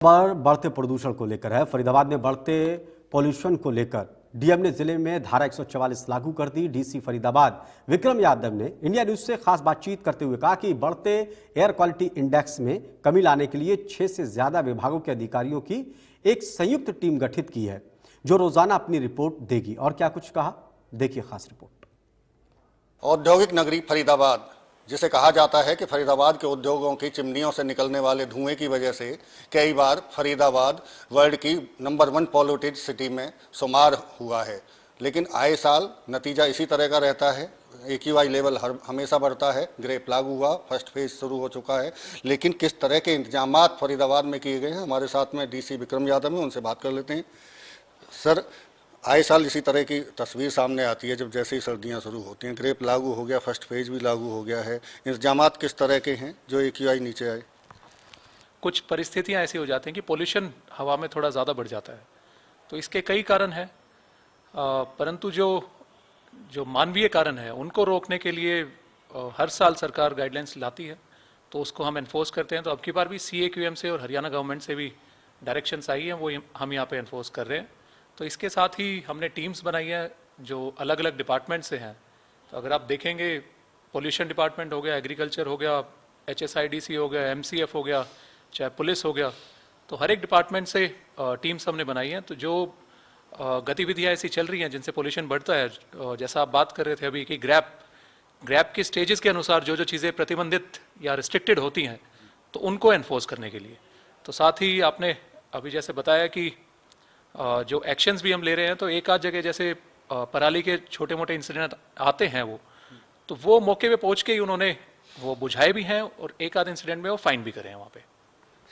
पर बढ़ते प्रदूषण को लेकर है। फरीदाबाद में बढ़ते पॉल्यूशन को लेकर डीएम ने जिले में धारा 144 लागू कर दी। डीसी फरीदाबाद विक्रम यादव ने इंडिया न्यूज से खास बातचीत करते हुए कहा कि बढ़ते एयर क्वालिटी इंडेक्स में कमी लाने के लिए 6 से ज्यादा विभागों के अधिकारियों की एक संयुक्त टीम गठित की है, जो रोजाना अपनी रिपोर्ट देगी। और क्या कुछ कहा, देखिए खास रिपोर्ट। औद्योगिक नगरी फरीदाबाद, जिसे कहा जाता है कि फरीदाबाद के उद्योगों की चिमनियों से निकलने वाले धुएं की वजह से कई बार फरीदाबाद वर्ल्ड की नंबर 1 पॉल्यूटेड सिटी में शुमार हुआ है। लेकिन आए साल नतीजा इसी तरह का रहता है। AQI लेवल हमेशा बढ़ता है। ग्रेप लागू हुआ, फर्स्ट फेज शुरू हो चुका है। लेकिन किस तरह के इंतजाम फरीदाबाद में किए गए हैं, हमारे साथ में DC विक्रम यादव हैं, उनसे बात कर लेते हैं। सर, आए साल इसी तरह की तस्वीर सामने आती है जब जैसे ही सर्दियां शुरू होती हैं। ग्रेप लागू हो गया, फर्स्ट फेज भी लागू हो गया है। इंतजामात किस तरह के हैं जो AQI नीचे आए? कुछ परिस्थितियां ऐसी हो जाती हैं कि पोल्यूशन हवा में थोड़ा ज़्यादा बढ़ जाता है, तो इसके कई कारण हैं। परंतु जो मानवीय कारण है उनको रोकने के लिए हर साल सरकार गाइडलाइंस लाती है, तो उसको हम एनफोर्स करते हैं। तो अब की बार भी CAQM से और हरियाणा गवर्नमेंट से भी डायरेक्शंस आई हैं, वो हम यहाँ पे एनफोर्स कर रहे हैं। तो इसके साथ ही हमने टीम्स बनाई हैं जो अलग अलग डिपार्टमेंट से हैं। तो अगर आप देखेंगे, पोल्यूशन डिपार्टमेंट हो गया, एग्रीकल्चर हो गया, HSIDC हो गया, MCF हो गया, चाहे पुलिस हो गया, तो हर एक डिपार्टमेंट से टीम्स हमने बनाई हैं। तो जो गतिविधियाँ ऐसी चल रही हैं जिनसे पोल्यूशन बढ़ता है, जैसा आप बात कर रहे थे अभी कि ग्रैप के स्टेजेस के अनुसार जो चीज़ें प्रतिबंधित या रिस्ट्रिक्टेड होती हैं, तो उनको एनफोर्स करने के लिए। तो साथ ही आपने अभी जैसे बताया कि जो एक्शंस भी हम ले रहे हैं, तो एक आध जगह जैसे पराली के छोटे मोटे इंसिडेंट आते हैं, वो मौके पे पहुंच के ही उन्होंने वो बुझाए भी हैं, और एक आध इंसिडेंट में वो फाइन भी करे हैं वहाँ पे।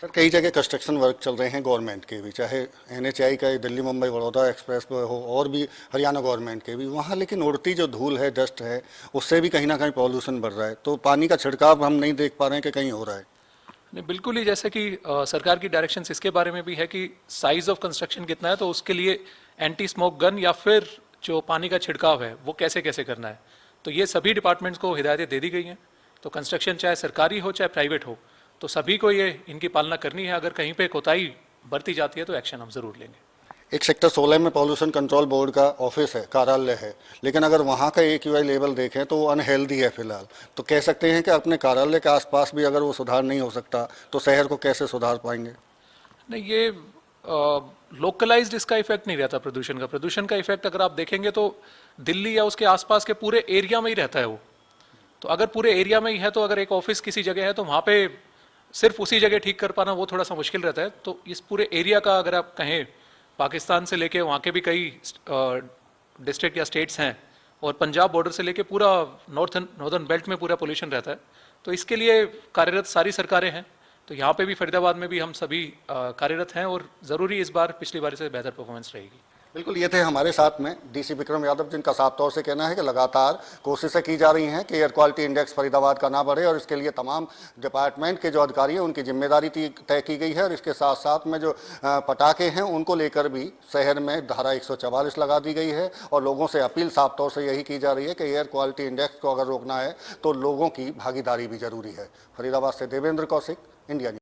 सर, कई जगह कंस्ट्रक्शन वर्क चल रहे हैं गवर्नमेंट के भी, चाहे NHAI का दिल्ली मुंबई बड़ौदा एक्सप्रेस हो और भी हरियाणा गवर्नमेंट के भी वहाँ, लेकिन उड़ती जो धूल है, डस्ट है, उससे भी कहीं ना कहीं पॉल्यूशन बढ़ रहा है। तो पानी का छिड़काव हम नहीं देख पा रहे हैं कि कहीं हो रहा है। नहीं, बिल्कुल ही, जैसे कि सरकार की डायरेक्शंस इसके बारे में भी है कि साइज ऑफ कंस्ट्रक्शन कितना है, तो उसके लिए एंटी स्मोक गन या फिर जो पानी का छिड़काव है वो कैसे कैसे करना है। तो ये सभी डिपार्टमेंट्स को हिदायतें दे दी गई हैं। तो कंस्ट्रक्शन चाहे सरकारी हो चाहे प्राइवेट हो, तो सभी को ये इनकी पालना करनी है। अगर कहीं पे कोताही बरती जाती है तो एक्शन हम जरूर लेंगे। एक सेक्टर 16 में पॉल्यूशन कंट्रोल बोर्ड का ऑफिस है, कार्यालय है, लेकिन अगर वहाँ का AQI लेवल देखें तो वो अनहेल्दी है फिलहाल। तो कह सकते हैं कि अपने कार्यालय के आसपास भी अगर वो सुधार नहीं हो सकता तो शहर को कैसे सुधार पाएंगे? नहीं, ये लोकलाइज्ड इसका इफेक्ट नहीं रहता प्रदूषण का। प्रदूषण का इफेक्ट अगर आप देखेंगे तो दिल्ली या उसके आसपास के पूरे एरिया में ही रहता है वो। तो अगर पूरे एरिया में ही है, तो अगर एक ऑफिस किसी जगह है तो वहाँ पे सिर्फ उसी जगह ठीक कर पाना वो थोड़ा सा मुश्किल रहता है। तो इस पूरे एरिया का अगर आप कहें, पाकिस्तान से लेके वहाँ के भी कई डिस्ट्रिक्ट या स्टेट्स हैं, और पंजाब बॉर्डर से लेके पूरा नॉर्दर्न बेल्ट में पूरा पोल्यूशन रहता है। तो इसके लिए कार्यरत सारी सरकारें हैं। तो यहाँ पे भी फरीदाबाद में भी हम सभी कार्यरत हैं, और ज़रूरी इस बार पिछली बार से बेहतर परफॉर्मेंस रहेगी। बिल्कुल, ये थे हमारे साथ में DC विक्रम यादव, जिनका साफ तौर से कहना है कि लगातार कोशिशें की जा रही हैं कि एयर क्वालिटी इंडेक्स फरीदाबाद का ना बढ़े, और इसके लिए तमाम डिपार्टमेंट के जो अधिकारी हैं उनकी जिम्मेदारी तय की गई है। और इसके साथ साथ में जो पटाखे हैं उनको लेकर भी शहर में धारा 144 लगा दी गई है, और लोगों से अपील साफ तौर से यही की जा रही है कि एयर क्वालिटी इंडेक्स को अगर रोकना है तो लोगों की भागीदारी भी जरूरी है। फरीदाबाद से देवेंद्र कौशिक, इंडिया न्यूज।